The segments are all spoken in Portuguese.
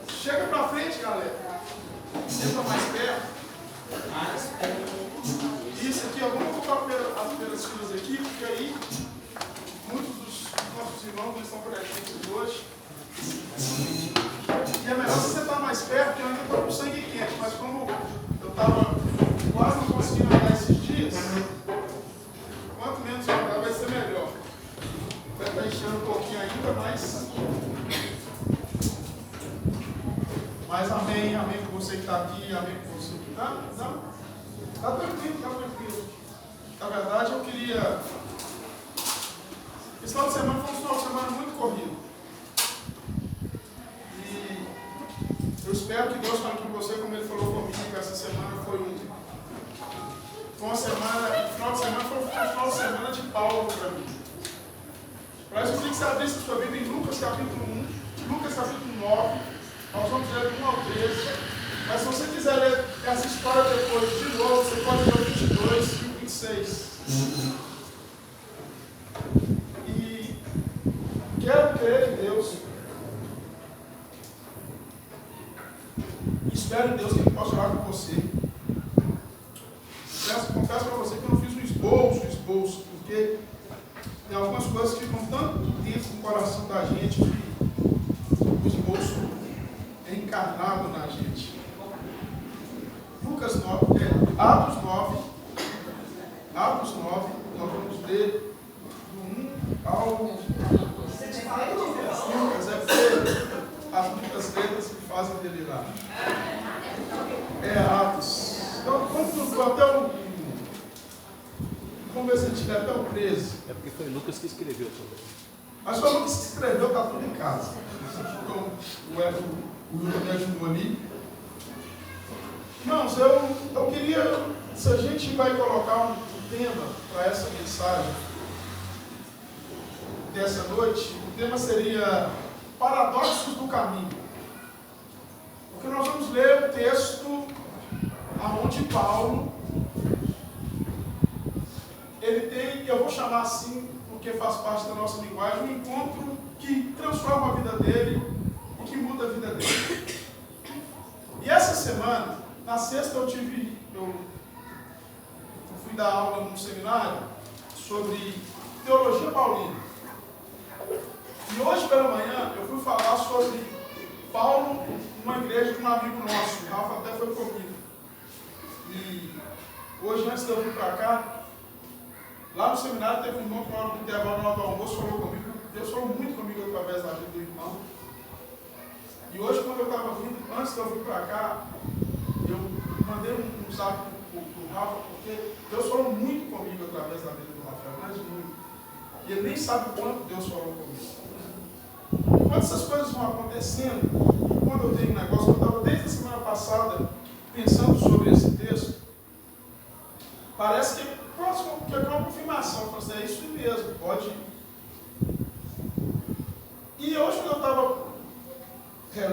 Chega pra frente, galera. Senta mais perto. Isso aqui, ó, vamos colocar as primeiras filas aqui, porque aí muitos dos nossos irmãos estão presentes hoje. E é melhor você sentar mais perto, porque eu ainda estou com sangue quente, mas como eu estava quase não conseguindo andar esses dias, quanto menos eu andar vai ser melhor. Vai estar enchendo um pouquinho ainda, mas amém, amém com você que está aqui, amém com você que está. Está tranquilo, está tranquilo. Na verdade, eu queria. Esse final de semana foi um final de semana muito corrido. E eu espero que Deus fale com você, como Ele falou comigo, que essa semana foi uma semana. O final de semana foi um final de semana de Paulo para mim. Para isso, eu queria que você abrisse a sua Bíblia em Lucas capítulo 1, Lucas capítulo 9. Nós vamos ler do 1 ao 13. Mas se você quiser ler essa história depois de novo, você pode ler o 22 e o 26. E quero crer em Deus. Espero em Deus que Ele possa orar com você. Confesso para você que eu não fiz um esboço, porque tem algumas coisas que ficam tanto dentro do coração da gente que o esboço é encarnado na gente. Lucas 9, Atos 9, nós vamos ler do 1 ao Lucas, é porque as muitas letras que fazem delirar. Atos. Então, vamos ver se a gente tiver até o 13. É porque foi Lucas que escreveu também. Mas foi Lucas que escreveu, está tudo em casa. Então, o Lucas me ajudou ali. Irmãos, eu queria, se a gente vai colocar um tema para essa mensagem dessa noite, o tema seria Paradoxos do Caminho. Porque nós vamos ler o texto onde Paulo, ele tem, eu vou chamar assim, porque faz parte da nossa linguagem, um encontro que transforma a vida dele e que muda a vida dele. E essa semana, na sexta eu fui dar aula num seminário sobre teologia paulina. E hoje pela manhã eu fui falar sobre Paulo numa igreja de um amigo nosso, o Rafa até foi comigo. E hoje, antes de eu vir para cá, lá no seminário teve um irmão que na hora do intervalo, na hora do almoço, falou comigo. Deus falou muito comigo através da vida do irmão. E hoje, quando eu estava vindo, antes de eu vir para cá, eu mandei um zap para o Rafa, porque Deus falou muito comigo através da vida do Rafael, mas muito. E ele nem sabe o quanto Deus falou comigo. Quando essas coisas vão acontecendo, quando eu tenho um negócio, eu estava desde a semana passada pensando sobre esse texto, parece que é uma confirmação. Eu falei assim, é isso mesmo, pode ir. E hoje, quando eu estava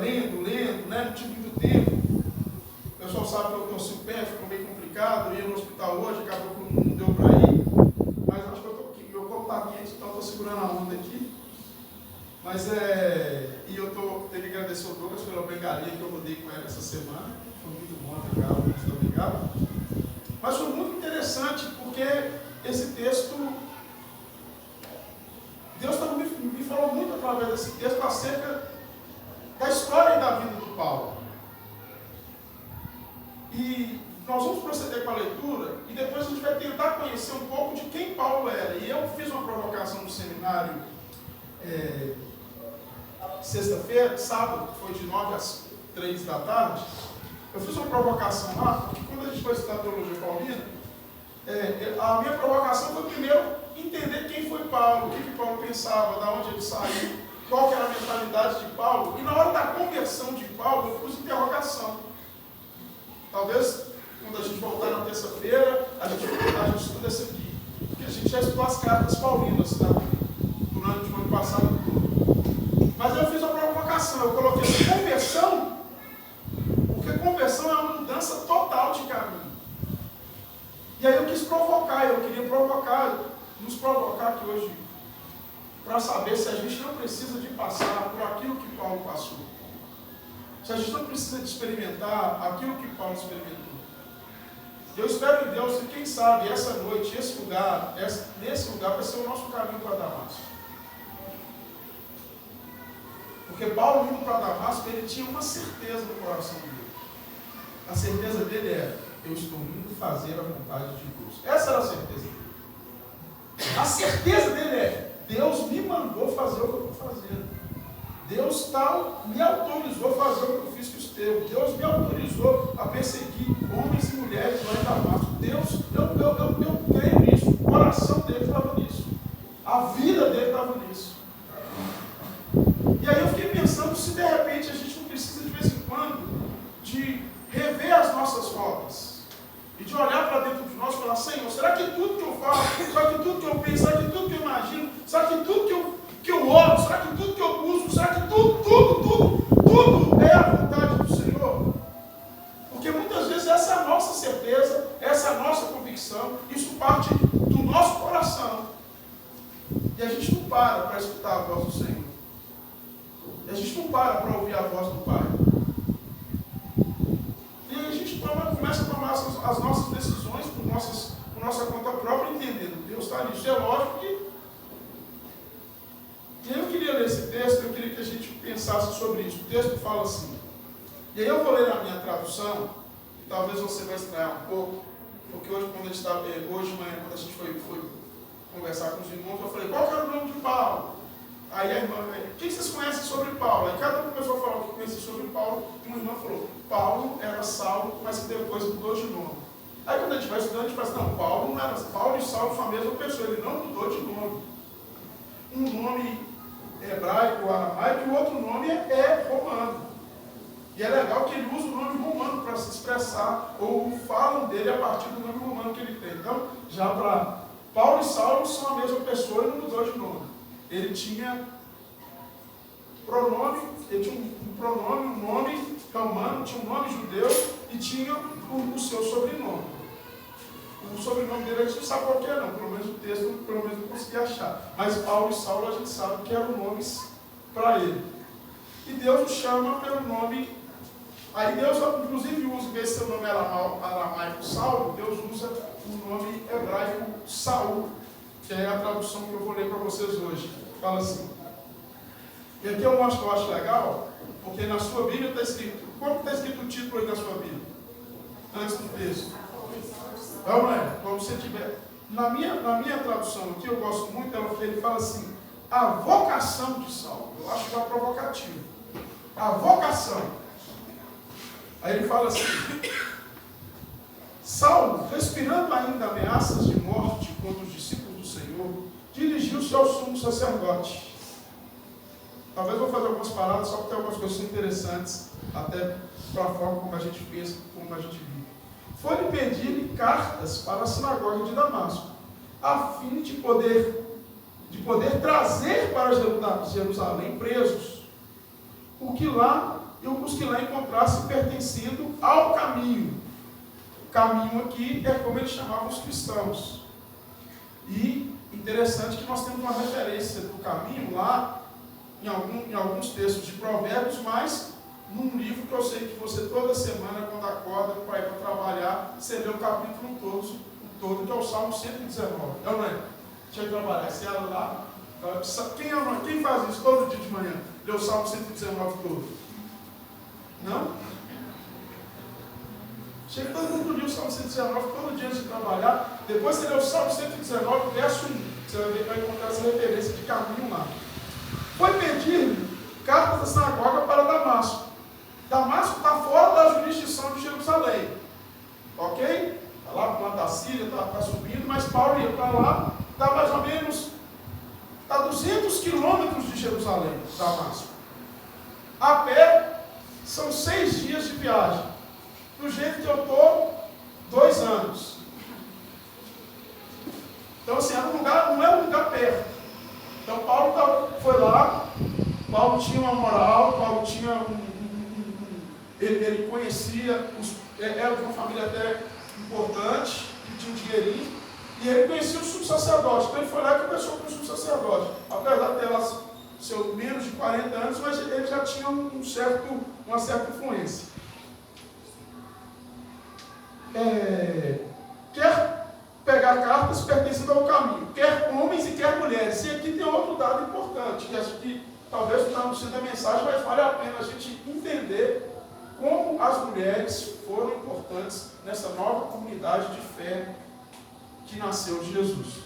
lendo, né, não tive muito tempo, o pessoal sabe que eu torci o pé, ficou meio complicado, eu ia no hospital hoje, acabou que não deu para ir, mas acho que eu estou aqui, meu corpo está quente, então eu estou segurando a onda aqui. Mas e eu tenho que agradecer ao Douglas pela bengalinha que eu rodei com ela essa semana. Foi muito bom, legal, muito obrigado. Mas foi muito interessante porque esse texto, Deus me falou muito através desse texto acerca da história e da vida do Paulo. E nós vamos proceder com a leitura e depois a gente vai tentar conhecer um pouco de quem Paulo era. E eu fiz uma provocação no seminário sexta-feira, sábado, que foi de 9 às 3 da tarde. Eu fiz uma provocação lá, porque quando a gente vai estudar teologia paulina, a minha provocação foi primeiro entender quem foi Paulo, o que Paulo pensava, de onde ele saiu, qual que era a mentalidade de Paulo. E na hora da conversão de Paulo, eu pus interrogação. Talvez, quando a gente voltar na terça-feira, a gente estuda isso aqui. Porque a gente já estudou as cartas paulinas, tá? Durante o ano passado todo. Mas eu fiz uma provocação, eu coloquei assim, conversão, porque conversão é uma mudança total de caminho. E aí eu quis provocar, eu queria nos provocar aqui hoje, para saber se a gente não precisa de passar por aquilo que Paulo passou. Se a gente não precisa de experimentar aquilo que Paulo experimentou. Eu espero em Deus que, quem sabe, essa noite, nesse lugar vai ser o nosso caminho para Damasco. Porque Paulo, indo para Damasco, ele tinha uma certeza no coração dele. A certeza dele era: eu estou indo fazer a vontade de Deus. Essa era a certeza dele. A certeza dele é: Deus me mandou fazer o que eu estou fazendo. Deus me autorizou a fazer o que eu fiz com o Estevão. Deus me autorizou a perseguir homens e mulheres lá em Damasco. Deus, eu creio nisso. O coração dele estava nisso. A vida dele estava nisso. E aí eu fiquei pensando se de repente a gente não precisa de vez em quando de rever as nossas rotas. E de olhar para dentro de nós e falar: Senhor, será que tudo que eu falo, será que tudo que eu penso, será que tudo que eu imagino, será que tudo que eu oro, será que tudo que eu busco, será que tudo é a vontade do Senhor? Porque muitas vezes essa é a nossa certeza, essa é a nossa convicção, isso parte do nosso coração. E a gente não para escutar a voz do Senhor. E a gente não para ouvir a voz do Pai. E aí a gente começa a tomar as nossas decisões por nossa conta própria, entendendo: Deus está nisso. É lógico que... E aí eu queria ler esse texto, eu queria que a gente pensasse sobre isso. O texto fala assim, e aí eu vou ler na minha tradução, e talvez você vai estranhar um pouco, porque hoje de manhã, quando a gente foi conversar com os irmãos, eu falei: qual que era o nome de Paulo? Aí a irmã: o que vocês conhecem sobre Paulo? Aí cada um começou a falar o que conhecia sobre Paulo, e uma irmã falou: Paulo era Saulo, mas que depois mudou de nome. Aí quando a gente vai estudando, a gente fala assim: não, Paulo não era. Paulo e Saulo são a mesma pessoa, ele não mudou de nome. Um nome hebraico, aramaico, e o outro nome é romano. E é legal que ele usa o nome romano para se expressar, ou falam dele a partir do nome romano que ele tem. Então, já para Paulo e Saulo são a mesma pessoa e não mudou de nome. Ele tinha pronome, ele tinha um pronome, um nome romano, tinha um nome judeu e tinha o seu sobrenome. O sobrenome dele a gente não sabe qual que é, não. Pelo menos o texto, pelo menos não consegui achar. Mas Paulo e Saulo a gente sabe que eram nomes para ele. E Deus o chama pelo nome. Aí Deus, inclusive, usa, em vez de seu nome aramaico Saulo, Deus usa o nome hebraico Saul, que é a tradução que eu vou ler para vocês hoje. Fala assim. E aqui eu acho legal, porque na sua Bíblia está escrito. Como está escrito o título aí na sua Bíblia? Antes do texto. Não é? Como você tiver. Na minha tradução aqui, eu gosto muito, ele fala assim: a vocação de Saulo. Eu acho que é provocativo. A vocação. Aí ele fala assim: Saulo, respirando ainda ameaças de morte contra os discípulos do Senhor, dirigiu-se ao sumo sacerdote. Talvez eu vou fazer algumas paradas, só que tem algumas coisas interessantes, até para a forma como a gente pensa, como a gente vive. Foi-lhe pedir cartas para a sinagoga de Damasco, a fim de poder trazer para Jerusalém presos, os que lá encontrassem pertencendo ao caminho. O caminho aqui é como eles chamavam os cristãos. E interessante que nós temos uma referência do caminho lá, em alguns textos de Provérbios, mas num livro que eu sei que você toda semana, quando acorda para ir para trabalhar, você lê o capítulo todo, que é o Salmo 119. É ou não é? Deixa eu trabalhar, você olha lá. Quem faz isso todo dia de manhã? Lê o Salmo 119 todo? Não? Chega todo mundo lê o Salmo 119 todo dia antes de trabalhar. Depois você lê o Salmo 119, verso 1. Você vai encontrar essa referência de caminho lá. Foi pedir cartas da sinagoga para Damasco. Damasco está fora da jurisdição de Jerusalém. Ok? Está lá para o lado da Síria, está subindo, mas Paulo ia para lá, está mais ou menos a 200 quilômetros de Jerusalém, Damasco. A pé, são 6 dias de viagem. Do jeito que eu estou, 2 anos. Então, assim, não é um lugar perto. Então, Paulo foi lá, Paulo tinha uma moral, Paulo tinha ele conhecia, era de uma família até importante, que tinha um dinheirinho, e ele conhecia o sumo sacerdote. Então, ele foi lá e conversou com o sumo sacerdote. Apesar de ter lá menos de 40 anos, mas ele já tinha uma certa influência. Quer pegar cartas pertencendo ao caminho, quer homens e quer mulheres. E aqui tem outro dado importante, que acho que talvez não está no centro da mensagem, mas vale a pena a gente entender como as mulheres foram importantes nessa nova comunidade de fé que nasceu de Jesus.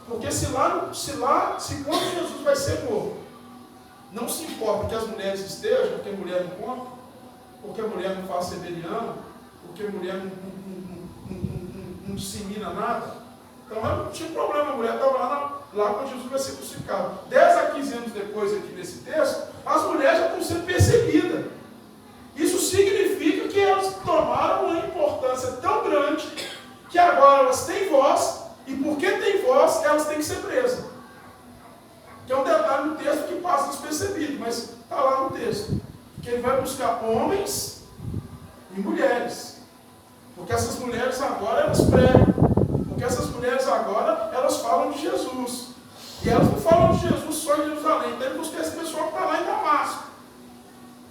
Porque se quando Jesus vai ser morto, não se importa que as mulheres estejam, porque a mulher não conta, porque a mulher não faz rebelião, porque a mulher não dissemina nada, então não tinha problema, a mulher estava lá quando Jesus vai ser crucificado. 10 a 15 anos depois, aqui nesse texto, as mulheres já estão sendo perseguidas. Isso significa que elas tomaram uma importância tão grande que agora elas têm voz, e porque têm voz, elas têm que ser presas. Que é um detalhe no texto que passa despercebido, mas está lá no texto. Que ele vai buscar homens e mulheres. Porque essas mulheres agora, elas pregam. Porque essas mulheres agora, elas falam de Jesus. E elas não falam de Jesus só em Jerusalém. Então ele busca esse pessoal que está lá em Damasco.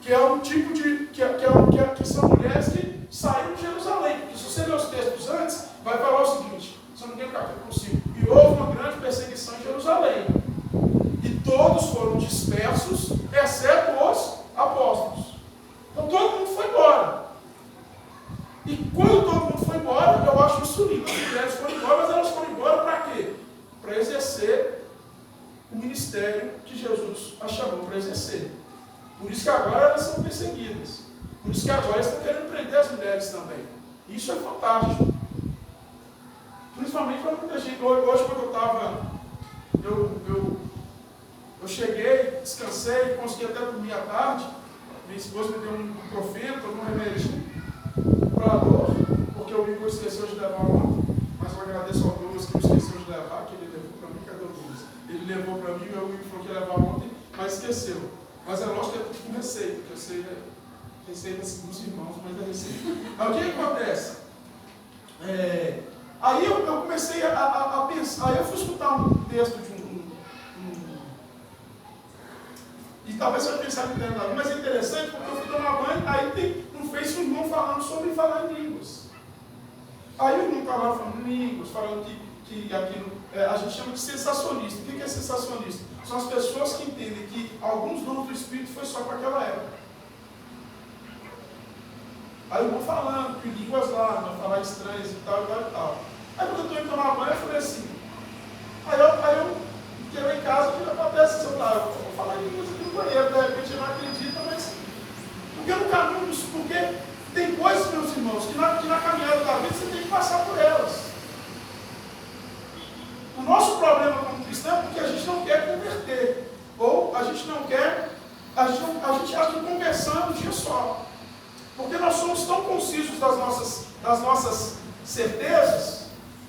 Que é um tipo de... que são mulheres que saíram de Jerusalém. Porque se você ler os textos antes, vai falar o seguinte, se eu não me engano, capítulo 5. E houve uma grande perseguição em Jerusalém. E todos foram dispersos, exceto os apóstolos. Então todo mundo foi embora. E quando todo mundo foi embora, eu acho isso lindo. As mulheres foram embora, mas elas foram embora para quê? Para exercer o ministério que Jesus as chamou para exercer. Por isso que agora elas são perseguidas. Por isso que agora eles estão querendo prender as mulheres também. Isso é fantástico. Principalmente para muita gente. Hoje quando eu estava, eu cheguei, descansei, consegui até dormir à tarde. Minha esposa me deu um profeta, um remedinho para a dor, porque o Igor esqueceu de levar ontem. Mas eu agradeço ao Douglas que não esqueceu de levar, que ele levou para mim. Cadê o Douglas? Ele levou para mim, o Igor falou que ia levar ontem, mas esqueceu. Mas é lógico que eu com receio, porque eu sei receita dos irmãos, mas é receita. Aí o que acontece? Aí eu comecei a pensar, aí eu fui escutar um texto de e talvez você vai pensar que não, mas é interessante porque eu fui tomar banho, aí tem no Face um irmão falando sobre falar em línguas. Aí o irmão está lá falando em línguas, falando que aquilo, a gente chama de sensacionista. O que é sensacionista? São as pessoas que entendem que alguns dons do Espírito foi só para aquela época. Aí eu vou falando, que línguas lá, vou falar estranhas e tal, e tal, e tal. Aí quando eu estou indo tomar banho, eu falei assim, aí eu fiquei em casa, o que acontece? Eu vou falar em línguas aqui no banheiro, de repente eu não acredito, mas porque no caminho, porque tem coisas, meus irmãos, que na caminhada da vida você tem que passar por elas. O nosso problema como cristão é porque a gente não quer converter, ou a gente não quer, a gente acha que conversão é um dia só. Porque nós somos tão concisos das nossas certezas,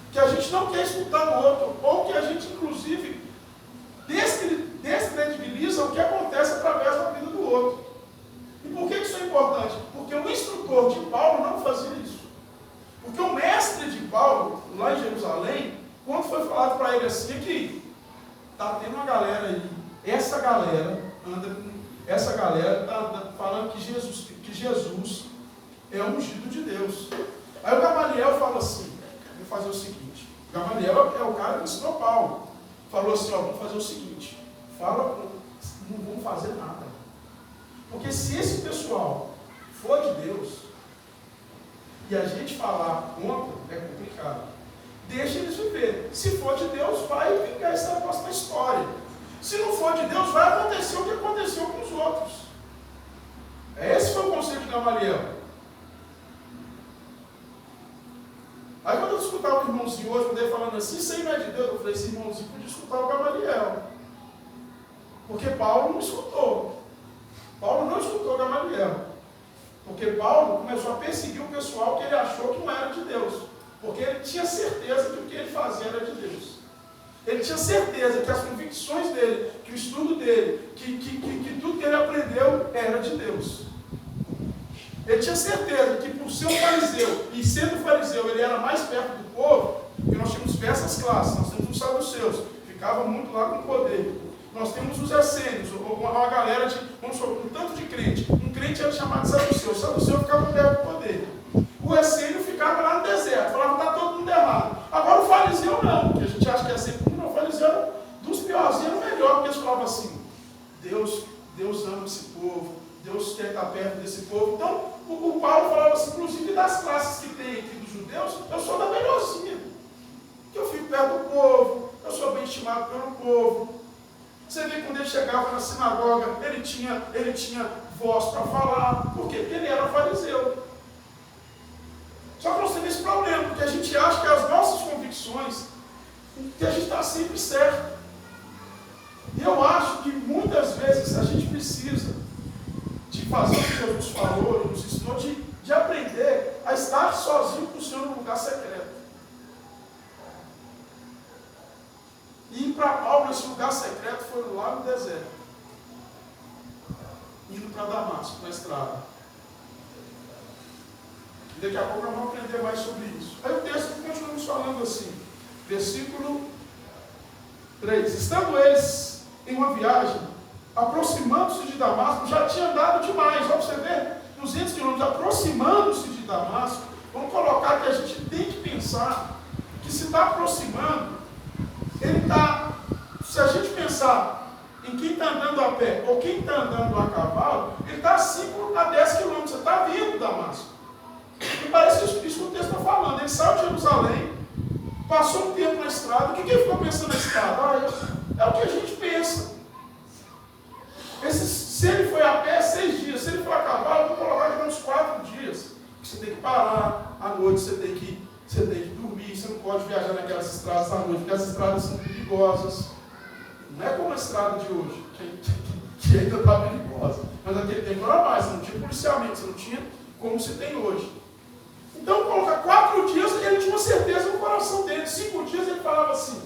que a gente não quer escutar o outro, ou que a gente, inclusive, descredibiliza o que acontece através da vida do outro. E por que isso é importante? Porque o instrutor de Paulo não fazia isso. Porque o mestre de Paulo, lá em Jerusalém, quando foi falado para ele assim, que está tendo uma galera aí, essa galera está falando que Jesus é o ungido de Deus. Aí o Gamaliel fala assim, vamos fazer o seguinte, o Gamaliel é o cara que ensinou Paulo, falou assim, vamos fazer o seguinte, não vamos fazer nada. Porque se esse pessoal for de Deus, e a gente falar contra, é complicado. Deixa eles viver. Se for de Deus, vai vingar esse negócio na história. Se não for de Deus, vai acontecer o que aconteceu com os outros. Esse foi o conselho de Gamaliel. Aí quando eu escutava o irmãozinho hoje, quando ele falando assim, isso aí não é de Deus, eu falei, esse irmãozinho podia escutar o Gamaliel. Porque Paulo não escutou. Paulo não escutou Gamaliel. Porque Paulo começou a perseguir o pessoal que ele achou que não era de Deus. Porque ele tinha certeza que o que ele fazia era de Deus. Ele tinha certeza que as convicções dele, que o estudo dele, que tudo que ele aprendeu era de Deus. Ele tinha certeza que por ser um fariseu, e sendo fariseu ele era mais perto do povo, porque nós tínhamos diversas classes, nós tínhamos os saduceus, ficavam muito lá com o poder. Nós temos os essênios, uma galera de, vamos supor, um tanto de crente. Um crente era chamado de saduceu. O saduceu ficava perto do poder. O essênio ficava lá no deserto, falava que está todo mundo errado. Agora o fariseu não, porque a gente acha que é sempre não. O fariseu era dos piores, era o melhor, porque eles falavam assim: Deus ama esse povo, Deus quer estar perto desse povo. Então, o Paulo falava assim, inclusive das classes que tem aqui dos judeus, eu sou da melhorzinha. Que eu fico perto do povo, eu sou bem estimado pelo povo. Você vê quando ele chegava na sinagoga, ele tinha voz para falar. Por quê? Porque ele era fariseu. Só que nós temos esse problema, porque a gente acha que as nossas convicções, que a gente está sempre certo. E eu acho que muitas vezes a gente precisa de fazer o que Jesus falou, nos ensinou, de aprender a estar sozinho com o Senhor num lugar secreto. E para Paulo esse lugar secreto foi lá no deserto, indo para Damasco, na estrada. E daqui a pouco nós vamos aprender mais sobre isso. Aí o texto continua nos falando assim, versículo 3. Estando eles em uma viagem, aproximando-se de Damasco, já tinha andado demais. Ó, você vê, 200 quilômetros, aproximando-se de Damasco. Vamos colocar que a gente tem que pensar que se está aproximando, ele está, se a gente pensar em quem está andando a pé ou quem está andando a cavalo, ele está a 5 a 10 quilômetros, você está vindo Damasco. E parece que isso que o texto está falando. Ele saiu de Jerusalém, passou um tempo na estrada. O que ele ficou pensando na estrada? É o que a gente pensa. Se ele foi a pé, 6 dias. Se ele foi a cavalo, vou colocar aqui uns 4 dias. Você tem que parar à noite, você tem que dormir. Você não pode viajar naquelas estradas à noite, porque as estradas são perigosas. Não é como a estrada de hoje, que ainda está perigosa. Mas naquele tempo era mais, não tinha policiamento, você não tinha como se tem hoje. Então, colocar 4 dias, ele tinha uma certeza no coração dele. 5 dias ele falava assim: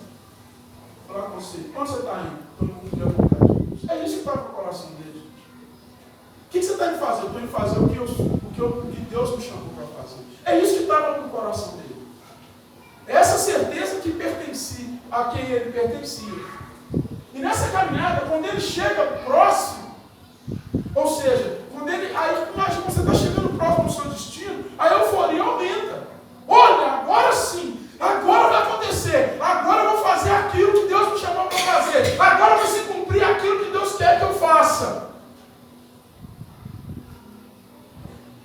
vou falar com você, onde você está indo? Estou indo cumprir a vontade de Deus. É isso que está no coração dele. O que você está indo fazer? Eu estou indo fazer o que Deus me chamou para fazer. É isso que estava no coração dele. Essa certeza que pertencia a quem ele pertencia. E nessa caminhada, quando ele chega próximo, ou seja, quando ele, aí imagina, você está chegando próximo do seu destino, a euforia aumenta. Olha, agora sim, agora vai acontecer, agora eu vou fazer aquilo que Deus me chamou para fazer, agora vai se cumprir aquilo que Deus quer que eu faça.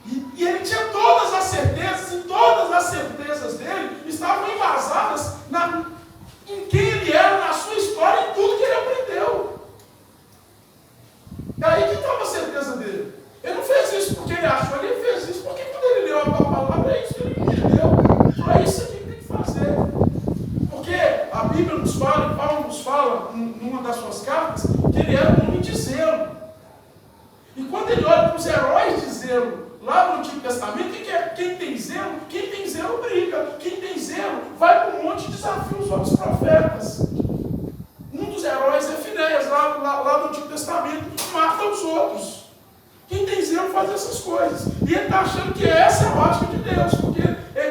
E ele tinha todas as certezas, e todas as certezas dele estavam embasadas em quem ele era, na sua história, em tudo que ele aprendeu. E aí que estava a certeza dele. Ele não fez isso porque ele achou, ele fez isso porque quando ele leu a palavra, é isso que ele entendeu. É isso que ele tem que fazer. Porque a Bíblia nos fala, e Paulo nos fala, numa das suas cartas, que ele era um homem de zelo. E quando ele olha para os heróis de zelo, lá no Antigo Testamento, quem tem zelo briga. Quem tem zelo vai para um monte de desafios os outros profetas. Um dos heróis é Finéias, lá no Antigo Testamento, mata os outros. Quem tem zelo faz essas coisas. E ele está achando que essa é a ótica de Deus, porque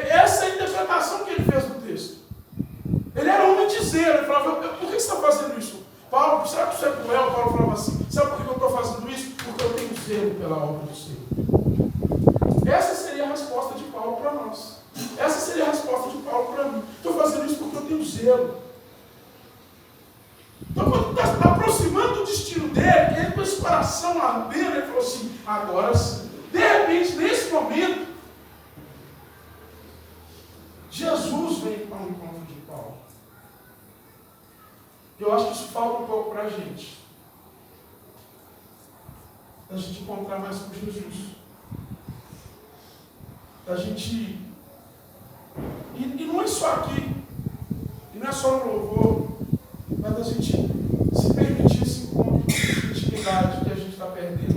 essa é a interpretação que ele fez do texto. Ele era homem de zelo. Ele falava: por que você está fazendo isso? Paulo, será que você é cruel? Paulo falava assim: sabe por que eu estou fazendo isso? Porque eu tenho zelo pela obra do Senhor. Essa seria a resposta de Paulo para nós. Essa seria a resposta de Paulo para mim. Estou fazendo isso porque eu tenho zelo. Então, quando está aproximando do destino dele, ele com esse coração ardendo, ele falou assim: agora sim. De repente, nesse momento, Jesus vem ao encontro de Paulo. Eu acho que isso falta um pouco para a gente. Da gente encontrar mais com Jesus. Da gente. E não é só aqui. E não é só no louvor. Mas da gente se permitir esse encontro de intimidade que a gente está perdendo.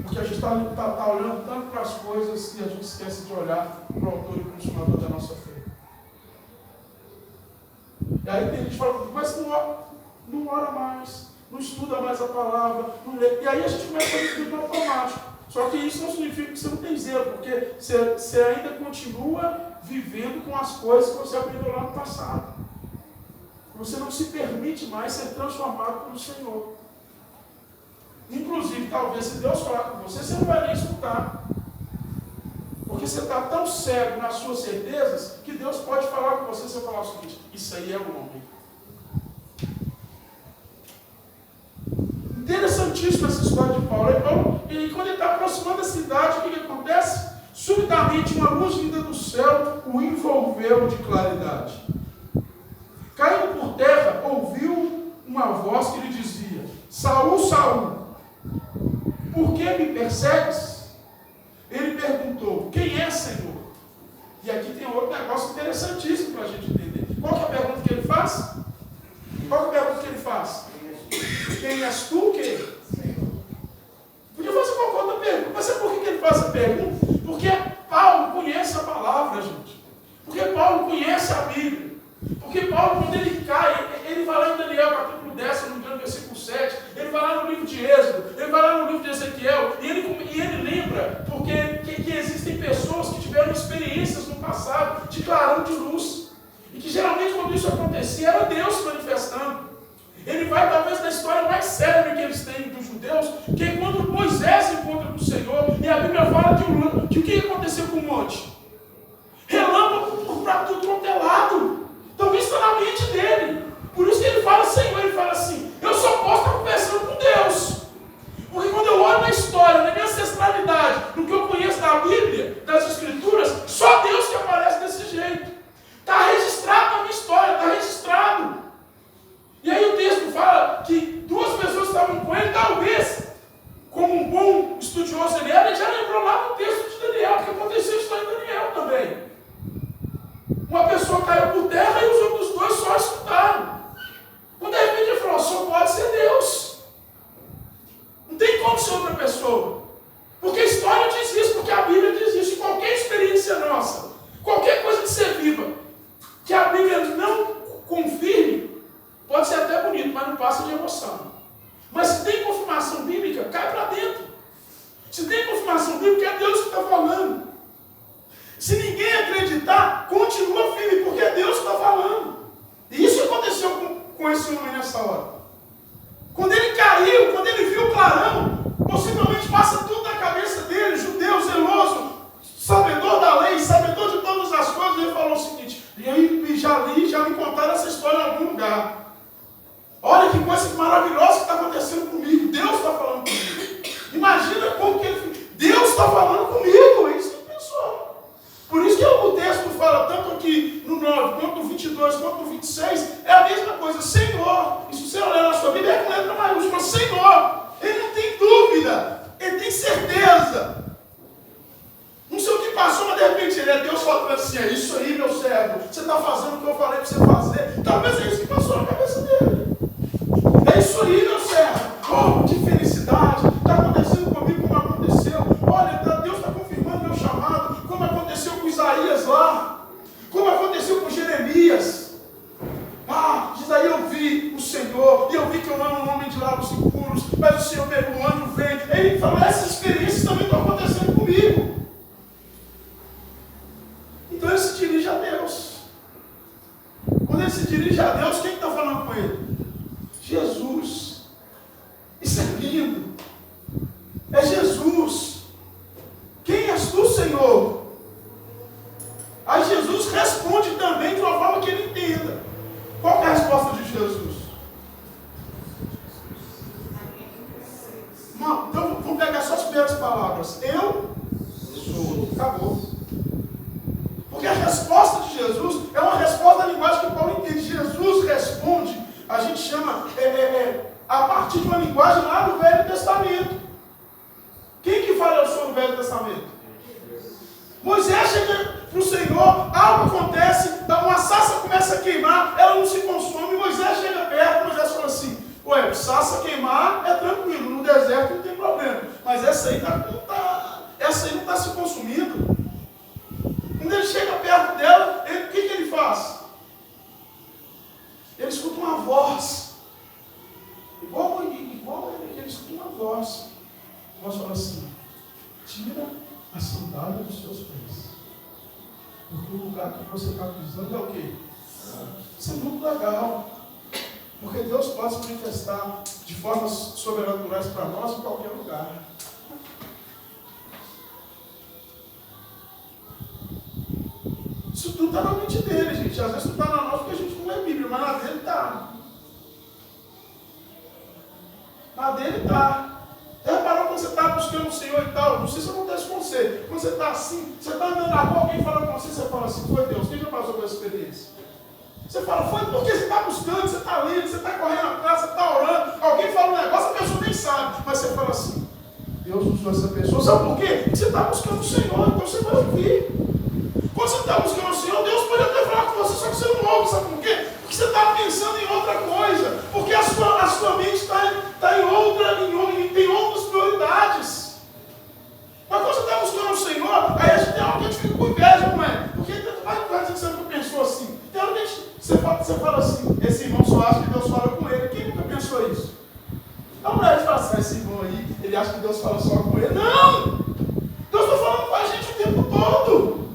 Porque a gente está olhando tanto para as coisas que a gente esquece de olhar para o autor e consumador da nossa fé. E aí tem gente que fala: mas não ora mais, não estuda mais a palavra, não lê. E aí a gente começa a viver no automático. Só que isso não significa que você não tem zelo, porque você ainda continua vivendo com as coisas que você aprendeu lá no passado. Você não se permite mais ser transformado pelo Senhor. Inclusive, talvez, se Deus falar com você, você não vai nem escutar. Porque você está tão cego nas suas certezas, que Deus pode falar com você e você falar o seguinte: isso aí é o homem. Interessantíssima essa história de Paulo. E quando ele está aproximando da cidade, o que acontece? Subitamente, uma luz vinda do céu o envolveu de claridade. Caindo por terra, ouviu uma voz que lhe dizia: Saul, Saul, por que me persegues? Ele perguntou: quem é, Senhor? E aqui tem outro negócio interessantíssimo para a gente entender. Qual que é a pergunta que ele faz? Qual que é a pergunta que ele faz? Quem és tu, o quê? Podia fazer qualquer outra pergunta. Mas sabe por que ele faz essa pergunta? Porque Paulo conhece a palavra, gente. Porque Paulo conhece a Bíblia. Porque Paulo, quando ele cai, ele vai lá em Daniel, capítulo 10, se não me engano, versículo 7, ele vai lá no livro de Êxodo, ele vai lá no livro de Ezequiel, e ele lembra que existem pessoas que tiveram experiências no passado de clarão de luz. E que geralmente quando isso acontecia, era Deus manifestando. Ele vai talvez na história mais célebre que eles têm dos judeus, que é quando Moisés se encontra com o Senhor, e a Bíblia fala de o que aconteceu com o monte. Relâmpago para tudo quanto é lado. Então isso está na mente dele. Por isso que ele fala Senhor, ele fala assim: eu só posso estar conversando com Deus. Porque quando eu olho na história, na minha ancestralidade, no que eu conheço da Bíblia, das Escrituras, só Deus que aparece desse jeito. Está registrado na minha história, está registrado. E aí o texto fala que duas pessoas estavam com ele, talvez, como um bom estudioso ele era, ele já lembrou lá no texto de Daniel, porque aconteceu isso lá em Daniel também. Uma pessoa caiu por terra e os outros dois só escutaram. Quando de repente ele falou: só pode ser Deus. Não tem como ser outra pessoa. Porque a história diz isso, porque a Bíblia diz isso. E qualquer experiência nossa, qualquer coisa que você viva, que a Bíblia não confirme, pode ser até bonito, mas não passa de emoção. Mas se tem confirmação bíblica, cai para dentro. Se tem confirmação bíblica, é Deus que está falando. Se ninguém acreditar, continua firme, porque é Deus que está falando. E isso aconteceu com esse homem nessa hora. Quando ele caiu, quando ele viu o clarão, possivelmente passa tudo na cabeça dele, judeu, zeloso, sabedor da lei, sabedor de todas as coisas. Ele falou o seguinte: e aí já me contaram essa história em algum lugar. Olha que coisa maravilhosa que está acontecendo comigo. Deus está falando comigo. Imagina como que ele... Deus está falando comigo. É isso que ele pensou. Por isso que o texto fala, tanto aqui no 9, quanto no 22, quanto no 26, é a mesma coisa. Senhor. E se você olhar na sua Bíblia, é com letra maiúscula. Senhor. Ele não tem dúvida. Ele tem certeza. Não sei o que passou, mas de repente ele é Deus falando assim: é isso aí, meu servo. Você está fazendo o que eu falei para você fazer. Talvez é isso que passou na cabeça dele. É isso aí, meu servo. Oh, que felicidade. Está acontecendo comigo como aconteceu. Olha, Deus está confirmando meu chamado. Como aconteceu com Isaías lá. Como aconteceu com Jeremias. Ah, diz aí: eu vi o Senhor. E eu vi que eu amo um homem de lábios impuros. Mas o Senhor mesmo, o anjo vem. Ele falou: essas experiências também estão acontecendo comigo. Então ele se dirige a Deus. Quando ele se dirige a Deus, quem está falando com ele? Jesus. Isso é lindo. É Jesus. Quem és tu, Senhor? Aí Jesus responde também de uma forma que ele entenda. Qual é a resposta de Jesus? Não, então vamos pegar só as primeiras palavras. Eu sou. Acabou. Porque a resposta de Jesus é uma resposta da linguagem que Paulo entende. Jesus responde, a gente chama, a partir de uma linguagem lá do Velho Testamento. Quem que fala eu sou no Velho Testamento? Moisés chega para o Senhor, algo acontece, uma sarça começa a queimar, ela não se consome, Moisés chega perto, Moisés fala assim: ué, sarça queimar é tranquilo, no deserto não tem problema, mas essa aí não está se consumindo. Quando ele chega perto dela, o que ele faz? Ele escuta uma voz. Igual ele escuta uma voz. A voz fala assim: tira a sandália dos seus pés. Porque o lugar que você está pisando é o quê? Isso é muito legal. Porque Deus pode se manifestar de formas sobrenaturais para nós em qualquer lugar. Isso tudo está na mente dele, gente. Às vezes não está na nossa porque a gente não lê a Bíblia, mas na dele está. Na dele está. Você reparou quando você está buscando o Senhor e tal? Não sei se acontece com você. Quando você está assim, você está andando na rua, alguém fala com você, você fala assim, foi Deus. Quem já passou por essa experiência? Você fala, foi porque você está buscando, você está lendo, você está correndo atrás, você está orando. Alguém fala um negócio, a pessoa nem sabe. Mas você fala assim, Deus usou essa pessoa. Sabe por quê? Porque você está buscando o Senhor, então você vai ouvir. Quando você está buscando o Senhor, Deus pode até falar com você, só que você não ouve. Sabe por quê? Porque você está pensando em outra coisa. Porque a sua mente está em outra, tem outras prioridades. Mas quando você está buscando o Senhor, aí a gente fica com inveja, não é? Porque vai dizer que você nunca pensou assim. Tem hora que você fala assim, esse irmão só acha que Deus fala com ele. Quem nunca pensou isso? Não, não é de falar, esse irmão aí, ele acha que Deus fala só com ele. Não! Deus está falando com a gente o tempo todo.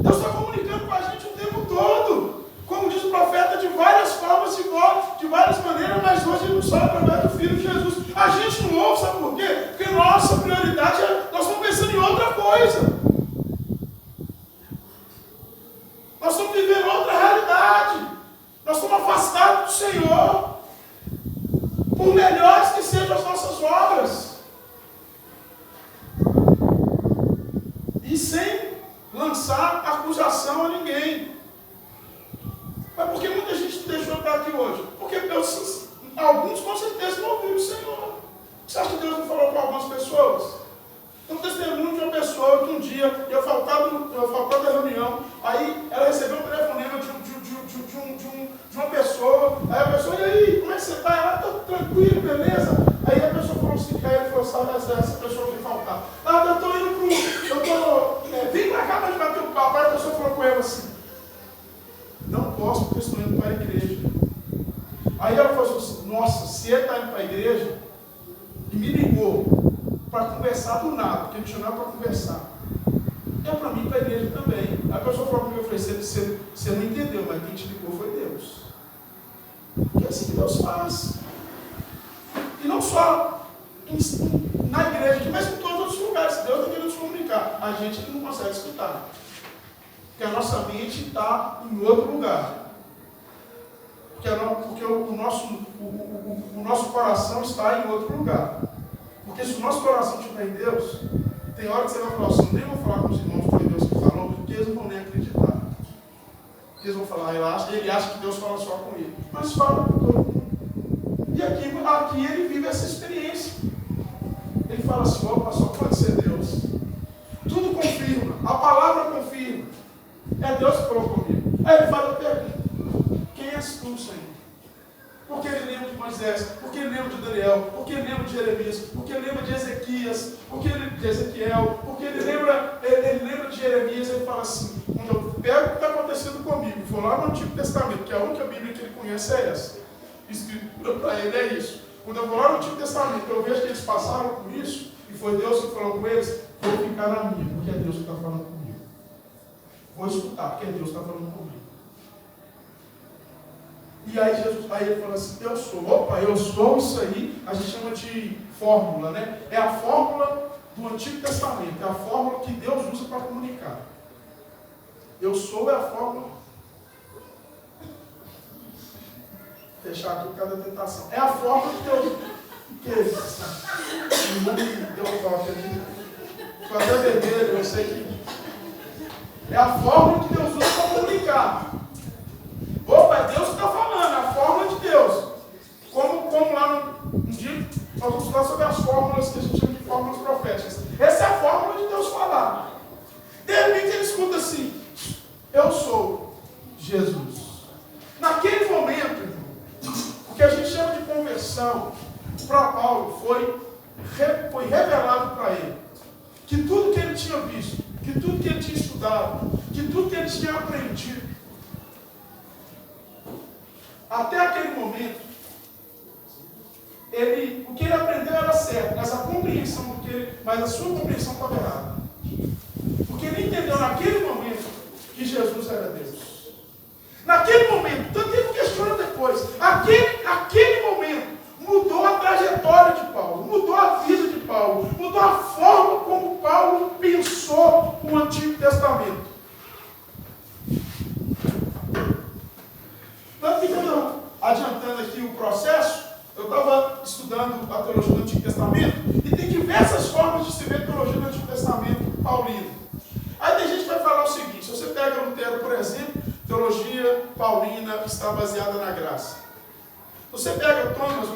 Deus está comunicando com a gente o tempo todo. Como diz o profeta, de várias formas, de várias maneiras, mas hoje ele nos fala através do Filho de Jesus. A gente não ouve, sabe por quê? Porque nossa prioridade é, nós estamos pensando em outra coisa. Nós estamos vivendo outra realidade. Nós estamos afastados do Senhor. Por melhores que sejam as nossas obras. E sem lançar acusação a ninguém. Mas por que muita gente deixou estar aqui hoje? Porque alguns com certeza não ouviram o Senhor. Você acha que Deus não falou com algumas pessoas? Tem um testemunho de uma pessoa que um dia, eu faltava da reunião, aí ela recebeu um telefonema de uma pessoa, aí a pessoa, e aí, como é que você está? Ela está tranquilo, beleza? Aí a pessoa falou assim, aí ele falou, sabe, essa pessoa que faltar. Eu estou indo vim para cá para te bater o papo. Aí a pessoa falou com ela assim, não posso porque estou indo para a igreja. Aí ela falou assim, nossa, se ele está indo para a igreja, e me ligou para conversar do nada, porque não tinha nada para conversar. É para mim, para a igreja também. Aí a pessoa falou comigo, eu falei, você não entendeu, mas quem te ligou foi Deus. Porque é assim que Deus faz. E não só na igreja, mas em todos os outros lugares. Deus está querendo se comunicar. A gente não consegue escutar. Porque a nossa mente está em outro lugar. Porque o nosso coração está em outro lugar. Porque se o nosso coração estiver em Deus, tem hora que você vai falar assim, nem vou falar com os irmãos que foi Deus que falou, porque eles não vão nem acreditar. Eles vão falar, ele acha que Deus fala só com ele. Mas fala com todo mundo. E aqui ele vive essa experiência. Ele fala assim, opa, só pode ser Deus. Tudo confirma, a palavra confirma. É Deus que falou comigo. Aí ele fala, pergunta, quem és tu, Senhor? Porque ele lembra de Moisés, porque ele lembra de Daniel, porque ele lembra de Jeremias, porque ele lembra de Ezequias, de Ezequiel, porque ele lembra de Jeremias. Ele fala assim, quando eu pego o que está acontecendo comigo, vou lá no Antigo Testamento, que a única Bíblia que ele conhece é essa. Escritura para ele é isso. Quando eu vou lá no Antigo Testamento, eu vejo que eles passaram por isso, e foi Deus que falou com eles, vou ficar na minha, porque é Deus que está falando comigo. Vou escutar, porque é Deus que está falando comigo. E aí ele fala assim, eu sou. Opa, eu sou isso aí, a gente chama de fórmula, né? É a fórmula do Antigo Testamento, é a fórmula que Deus usa para comunicar. Eu sou é a fórmula. Fechar aqui por causa da tentação. É a fórmula que Deus. Que é isso? O mundo deu um toque ali. Estou até vermelho, eu sei que. É a fórmula que Deus usa para comunicar. Opa, é Deus que está falando, é a fórmula de Deus. Como lá no dia, nós vamos falar sobre as fórmulas que a gente chama de fórmulas proféticas. Essa é a fórmula de Deus falar. De repente ele escuta assim, eu sou Jesus. Naquele momento, o que a gente chama de conversão, para Paulo foi revelado para ele. Que tudo que ele tinha visto, que tudo que ele tinha estudado, que tudo que ele tinha aprendido, até aquele momento, o que ele aprendeu era certo, mas a sua compreensão estava errada. Porque ele entendeu naquele momento que Jesus era Deus. Naquele momento, tanto que ele questiona depois, Testamento, e tem diversas formas de se ver teologia no Antigo Testamento paulino. Aí tem gente que vai falar o seguinte: se você pega Lutero, por exemplo, teologia paulina está baseada na graça. Se você pega Thomas,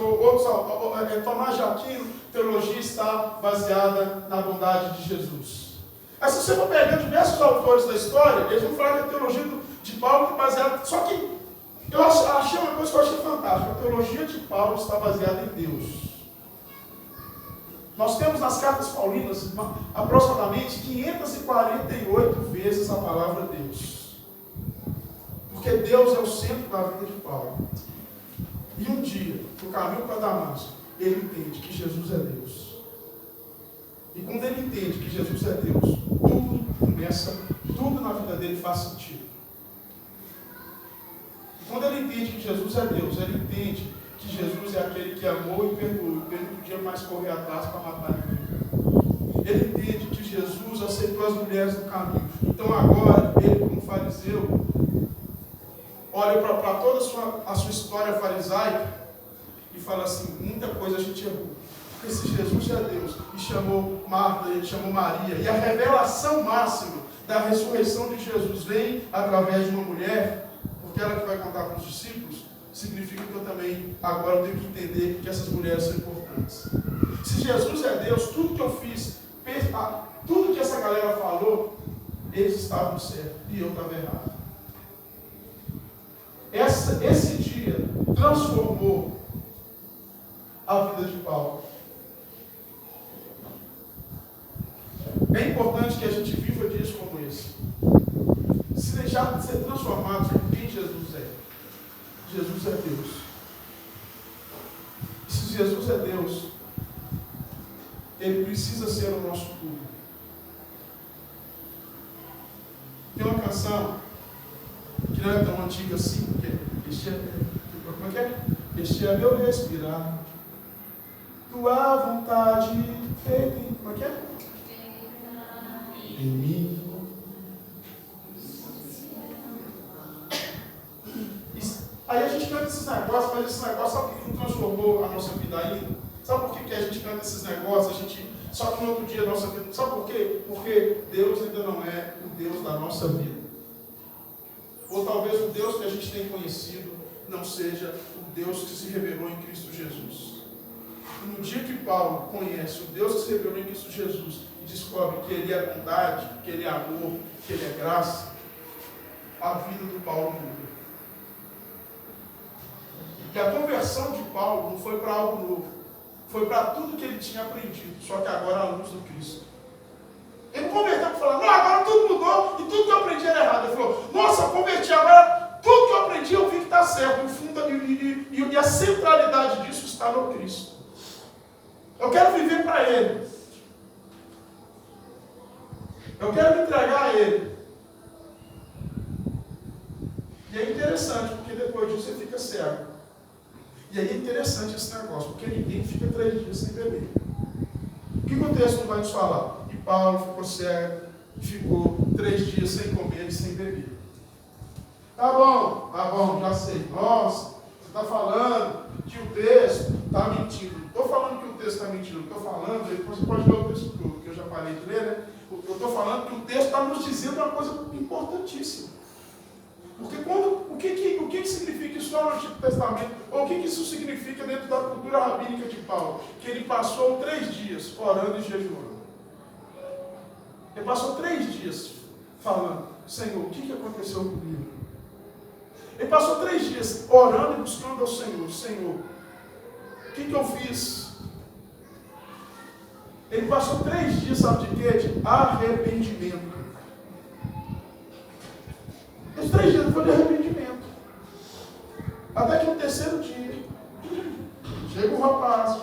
Tomás de Aquino, teologia está baseada na bondade de Jesus. Aí se você for pegar diversos autores da história, eles vão falar que a teologia de Paulo está baseada... Só que eu achei uma coisa que eu achei fantástica: a teologia de Paulo está baseada em Deus. Nós temos nas cartas paulinas aproximadamente 548 vezes a palavra Deus. Porque Deus é o centro da vida de Paulo. E um dia, no caminho para Damasco, ele entende que Jesus é Deus. E quando ele entende que Jesus é Deus, tudo na vida dele faz sentido. E quando ele entende que Jesus é Deus, ele entende que Jesus é aquele que amou e perdoou, ele não podia mais correr atrás para matar ninguém. Ele entende que Jesus aceitou as mulheres no caminho. Então agora, ele como fariseu, olha para toda a sua história farisaica e fala assim: muita coisa a gente errou. Porque se Jesus é Deus e chamou Marta, ele chamou Maria, e a revelação máxima da ressurreição de Jesus vem através de uma mulher, porque ela que vai contar com os discípulos, significa que eu também agora tenho que entender que essas mulheres são importantes. Se Jesus é Deus, tudo que eu fiz, tudo que essa galera falou, eles estavam certos e eu estava errado. Esse dia transformou a vida de Paulo. É importante que a gente viva dias como esse. Se deixar de ser transformado por quem Jesus é. Jesus é Deus. E se Jesus é Deus, Ele precisa ser o nosso tudo. Tem uma canção que não é tão antiga assim, porque este é meu respirar, tua vontade feita em... Como é que é? Em mim. Aí a gente canta esses negócios, mas esse negócio, sabe por que não transformou a nossa vida ainda? Sabe por que a gente canta esses negócios? Só que no outro dia a nossa vida... Sabe por quê? Porque Deus ainda não é o Deus da nossa vida. Ou talvez o Deus que a gente tem conhecido não seja o Deus que se revelou em Cristo Jesus. E no dia que Paulo conhece o Deus que se revelou em Cristo Jesus e descobre que Ele é bondade, que Ele é amor, que Ele é graça, a vida do Paulo muda. E a conversão de Paulo não foi para algo novo, foi para tudo que ele tinha aprendido, só que agora à luz do Cristo. Ele não converteu para falar: não, agora tudo mudou e tudo que eu aprendi era errado. Ele falou: nossa, eu converti, agora tudo que eu aprendi eu vi que está certo. E a centralidade disso está no Cristo. Eu quero viver para Ele. Eu quero me entregar a Ele. E é interessante, porque depois disso você fica cego. E aí é interessante esse negócio, porque ninguém fica 3 dias sem beber. O que o texto não vai nos falar? E Paulo ficou cego, ficou 3 dias sem comer e sem beber. Tá bom, já sei. Nossa, você está falando que o texto está mentindo. Não estou falando que o texto está mentindo, estou falando, depois você pode ler o texto todo, que eu já parei de ler, né? Eu estou falando que o texto está nos dizendo uma coisa importantíssima. Porque o que significa isso no Antigo Testamento? Ou o que isso significa dentro da cultura rabínica de Paulo? Que ele passou 3 dias orando e jejuando. Ele passou 3 dias falando: Senhor, o que aconteceu comigo? Ele passou 3 dias orando e buscando ao Senhor: Senhor, o que eu fiz? Ele passou 3 dias, sabe de quê? De arrependimento. Os 3 dias foi de arrependimento. Até que no 3º dia, chega um rapaz,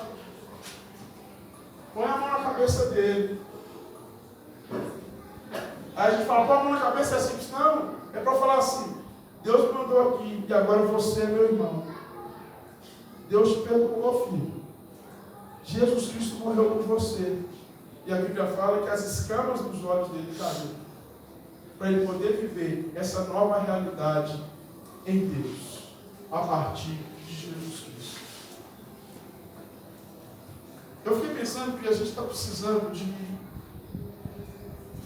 põe a mão na cabeça dele. Aí a gente fala: põe a mão na cabeça, é simples. Não, é para falar assim: Deus me mandou aqui e agora você é meu irmão. Deus te perdoou, filho. Jesus Cristo morreu por você. E a Bíblia fala que as escamas dos olhos dele caíram, para ele poder viver essa nova realidade em Deus, a partir de Jesus Cristo. Eu fiquei pensando que a gente está precisando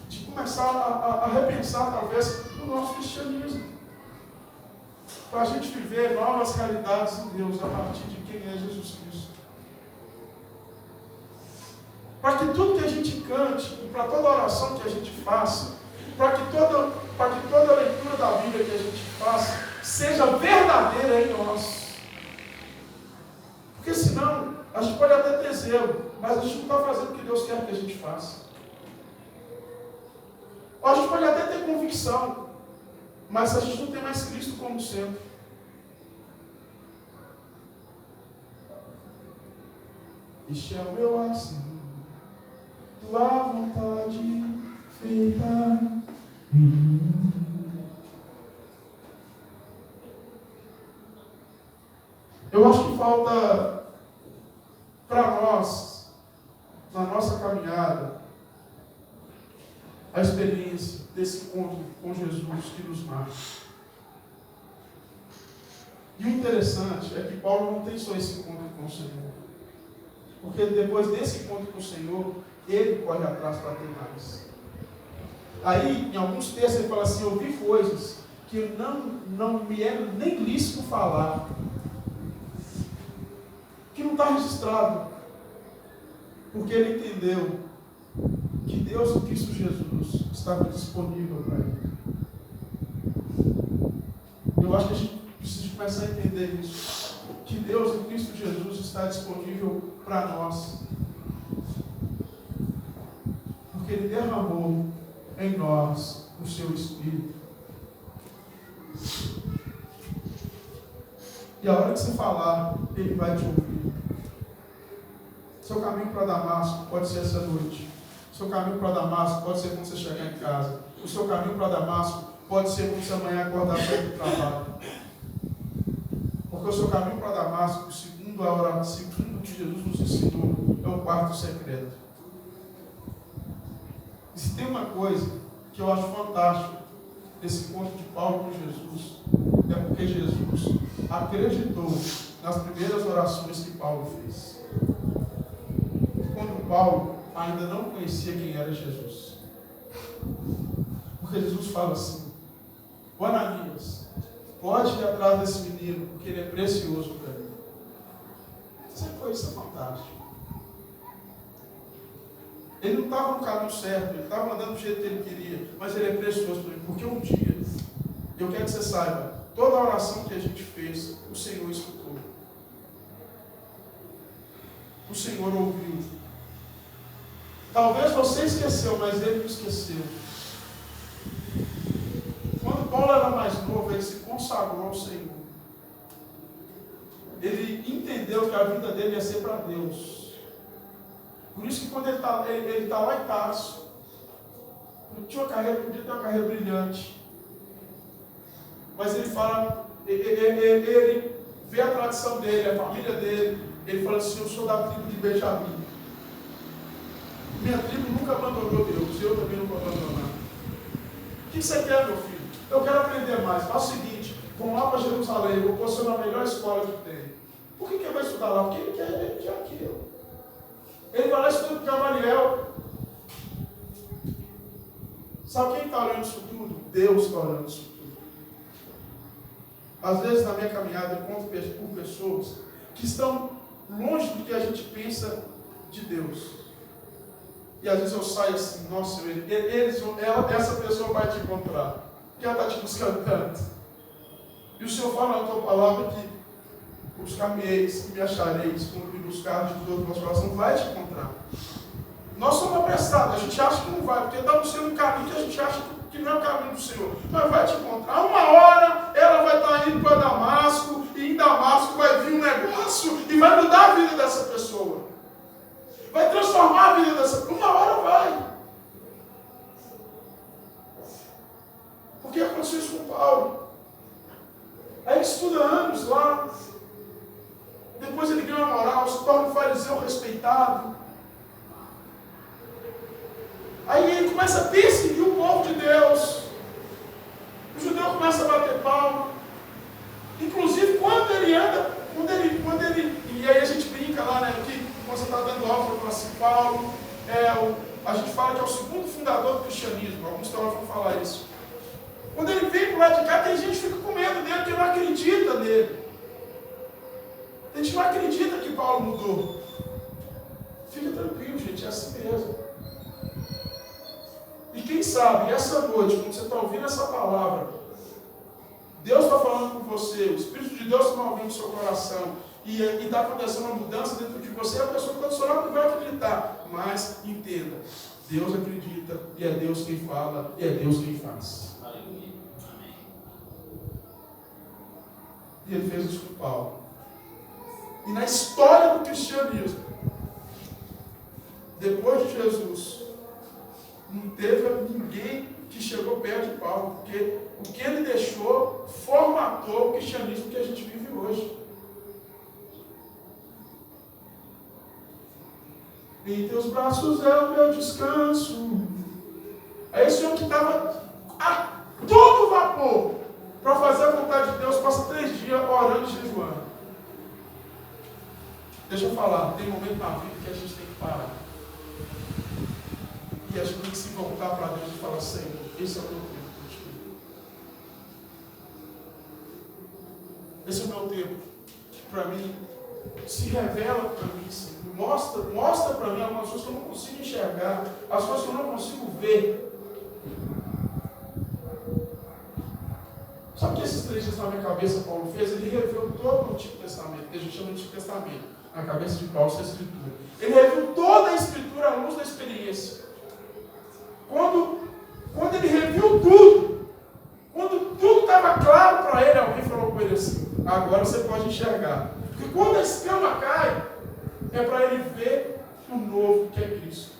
de começar a repensar, talvez, o nosso cristianismo. Para a gente viver novas realidades em Deus a partir de quem é Jesus Cristo. Para que tudo que a gente cante, e para toda oração que a gente faça, para que toda leitura da Bíblia que a gente faça, seja verdadeira em nós. Porque senão, a gente pode até ter zelo, mas a gente não está fazendo o que Deus quer que a gente faça. Ou a gente pode até ter convicção, mas a gente não tem mais Cristo como centro. Este é o meu assim, tua vontade feita em mim. Eu acho que falta para nós, na nossa caminhada, a experiência desse encontro com Jesus que nos marca. E o interessante é que Paulo não tem só esse encontro com o Senhor. Porque depois desse encontro com o Senhor, ele corre atrás para ter mais. Aí, em alguns textos, ele fala assim: eu vi coisas que não me era nem lícito falar. Que não está registrado. Porque ele entendeu que Deus em Cristo Jesus estava disponível para ele. Eu acho que a gente precisa começar a entender isso. Que Deus em Cristo Jesus está disponível para nós. Porque Ele derramou em nós o seu Espírito. E a hora que você falar, Ele vai te ouvir. Seu caminho para Damasco pode ser essa noite. O seu caminho para Damasco pode ser quando você chegar em casa. O seu caminho para Damasco pode ser quando você amanhã acordar para ir para o trabalho. Porque o seu caminho para Damasco, segundo a oração, segundo o que Jesus nos ensinou, é o quarto secreto. E se tem uma coisa que eu acho fantástica desse encontro de Paulo com Jesus, é porque Jesus acreditou nas primeiras orações que Paulo fez. Quando Paulo ainda não conhecia quem era Jesus. Porque Jesus fala assim: ô Ananias, pode ir atrás desse menino, porque ele é precioso para mim. Essa coisa é fantástica. Ele não estava no caminho certo, ele estava andando do jeito que ele queria, mas ele é precioso para mim, porque um dia, eu quero que você saiba, toda a oração que a gente fez, o Senhor escutou. O Senhor ouviu. Talvez você esqueceu, mas ele não esqueceu. Quando Paulo era mais novo, ele se consagrou ao Senhor. Ele entendeu que a vida dele ia ser para Deus. Por isso que quando ele está lá em Tarso, ele tinha uma carreira, podia ter uma carreira brilhante. Mas ele fala, ele vê a tradição dele, a família dele, ele fala assim: eu sou da tribo de Benjamim. Minha tribo nunca abandonou Deus, eu também não vou abandonar. O que você quer, meu filho? Eu quero aprender mais. Faz o seguinte: vamos lá para Jerusalém, eu vou pôr você na melhor escola que tem. Por que ele vai estudar lá? Porque ele quer aquilo. Ele vai lá e estuda com Gamaliel. Sabe quem está olhando isso tudo? Deus está olhando isso tudo. Às vezes na minha caminhada eu encontro por pessoas que estão longe do que a gente pensa de Deus. E às vezes eu saio assim: nossa, essa pessoa vai te encontrar, porque ela está te buscando tanto. E o Senhor fala na tua palavra que buscar-me-eis, que me achareis, quando me buscar de todo o vosso coração, vai te encontrar. Nós somos apressados, a gente acha que não vai, porque está no seu caminho que a gente acha que não é o caminho do Senhor. Mas vai te encontrar. Uma hora ela vai estar indo para Damasco, e em Damasco vai vir um negócio e vai mudar a vida dessa pessoa. Vai transformar a vida dessa pessoa. Uma hora vai. Porque aconteceu isso com Paulo. Aí ele estuda anos lá. Depois ele ganha uma moral, se torna um fariseu respeitado. Aí ele começa a perseguir o povo de Deus. O judeu começa a bater palma. Inclusive quando ele anda, e aí a gente brinca lá, né? Que quando você está dando aula, fala assim: Paulo a gente fala que é o segundo fundador do cristianismo. Alguns teólogos vão falar isso. Quando ele vem para o lado de cá, tem gente que fica com medo dele, porque não acredita nele. Tem gente que não acredita que Paulo mudou. Fica tranquilo, gente, é assim mesmo. E quem sabe, essa noite, quando você está ouvindo essa palavra, Deus está falando com você, o Espírito de Deus está movendo o seu coração, e está acontecendo uma mudança dentro de você, a pessoa que está do seu lado não vai acreditar. Mas entenda, Deus acredita, e é Deus quem fala, e é Deus quem faz. Aleluia. Amém. E ele fez isso com Paulo. E na história do cristianismo, depois de Jesus, não teve ninguém que chegou perto de Paulo, porque o que ele deixou formatou o cristianismo que a gente vive hoje. Em teus braços é o meu descanso. Aí esse homem que estava a todo vapor para fazer a vontade de Deus, passa 3 dias orando e jejuando. Deixa eu falar, tem momento na vida que a gente tem que parar. E a gente tem que se voltar para Deus e falar: Senhor, esse é o meu tempo contigo. Esse é o meu tempo que para mim se revela para mim, Senhor. Mostra para mim algumas coisas que eu não consigo enxergar, as coisas que eu não consigo ver. Sabe o que esses 3 dias na minha cabeça Paulo fez? Ele reviu todo o Antigo Testamento, que a gente chama de Antigo Testamento, na cabeça de Paulo, essa escritura. Ele reviu toda a escritura à luz da experiência. Quando ele reviu tudo, quando tudo estava claro para ele, alguém falou com ele assim: agora você pode enxergar. Porque quando a escama cai, é para ele ver o novo que é Cristo.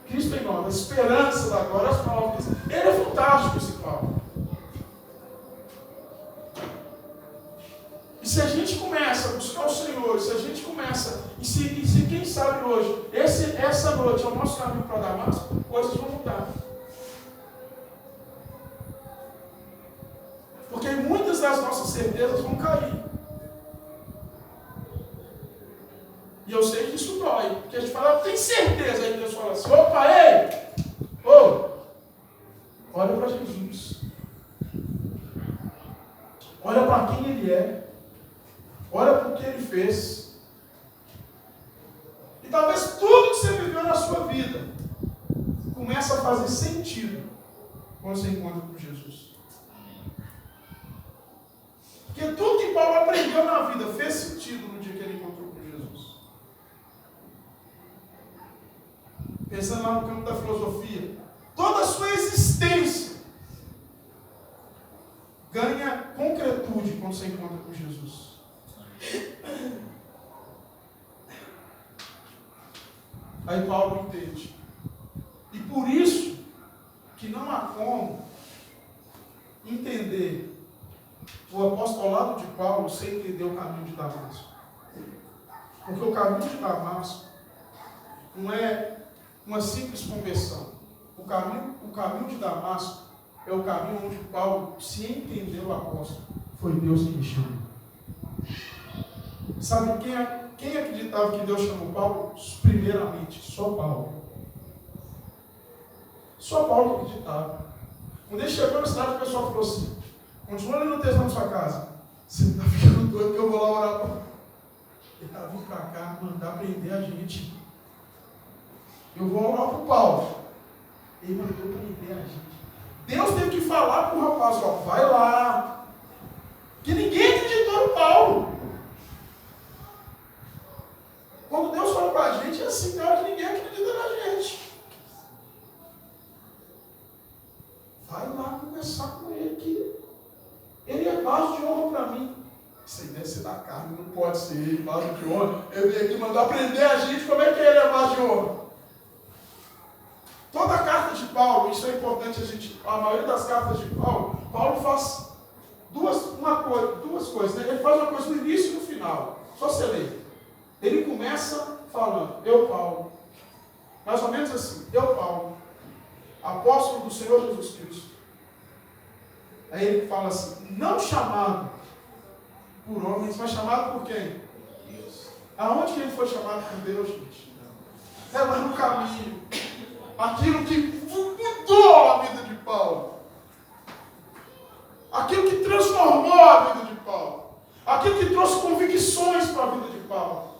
Cristo em nós, a esperança da glória, as palavras. Ele é fantástico, esse Paulo. E se a gente começa a buscar o Senhor, se a gente começa, e se quem sabe hoje, essa noite é o nosso caminho para Damasco, coisas vão mudar. Porque muitas das nossas certezas vão cair. E eu sei que isso dói. Porque a gente fala: tem certeza? Aí Deus fala assim: opa, ei! Olha para Jesus. Olha para quem Ele é. Olha para o que Ele fez. E talvez tudo que você viveu na sua vida comece a fazer sentido quando você encontra com Jesus. Porque tudo que Paulo aprendeu na vida fez sentido no dia que ele encontrou com Jesus. Pensando lá no campo da filosofia, toda a sua existência ganha concretude quando você encontra com Jesus. Aí Paulo entende. E por isso que não há como entender o apostolado de Paulo sem entender o caminho de Damasco. Porque o caminho de Damasco não é uma simples conversão. O caminho de Damasco é o caminho onde Paulo se entendeu apóstolo. Foi Deus que me chamou. Sabe quem acreditava que Deus chamou Paulo? Primeiramente, só Paulo. Só Paulo acreditava. Quando ele chegou na cidade, o pessoal falou assim: continua lendo o texto na sua casa. Você está ficando doido que eu vou lá orar para ele. Ele está vindo para cá, mandar prender a gente. Eu vou orar para o Paulo. Ele mandou prender a gente. Deus teve que falar para o rapaz: ó, vai lá. Que ninguém acreditou no Paulo. Quando Deus fala para a gente, é assim, tem hora que ninguém acredita na gente. Vai lá conversar com ele, que ele é vaso de honra para mim. Isso aí deve ser da carne, não pode ser ele, vaso de honra. Ele veio aqui mandar prender a gente, como é que ele é vaso de honra? Toda a carta de Paulo, isso é importante a maioria das cartas de Paulo, Paulo faz duas coisas, né? Ele faz uma coisa no início e no final. Só você ler. Ele começa falando: eu, Paulo, mais ou menos assim, eu, Paulo, apóstolo do Senhor Jesus Cristo. Aí ele fala assim: não chamado por homens, mas chamado por quem? Deus. Aonde que ele foi chamado por Deus, gente? É lá no caminho. Aquilo que mudou a vida de Paulo. Aquilo que transformou a vida de Paulo. Aquilo que trouxe convicções para a vida de Paulo.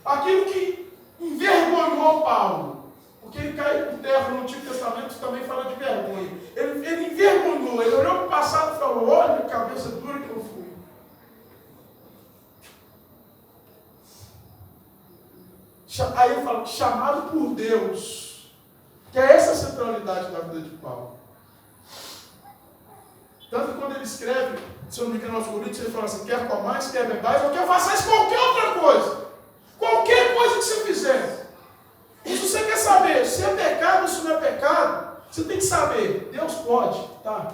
Aquilo que envergonhou Paulo. Porque ele caiu por terra no Antigo Testamento, também fala de vergonha. Ele envergonhou, ele olhou para o passado e falou: olha a cabeça dura que eu fui. Aí ele fala, chamado por Deus. Que é essa a centralidade da vida de Paulo. Tanto que quando ele escreve, se eu não me engano, aos Coríntios, ele fala assim: quer comais, quer bebais, ou quer façais qualquer outra coisa. Qualquer coisa que você fizer. E se você quer saber se é pecado ou se não é pecado, você tem que saber, Deus pode, tá?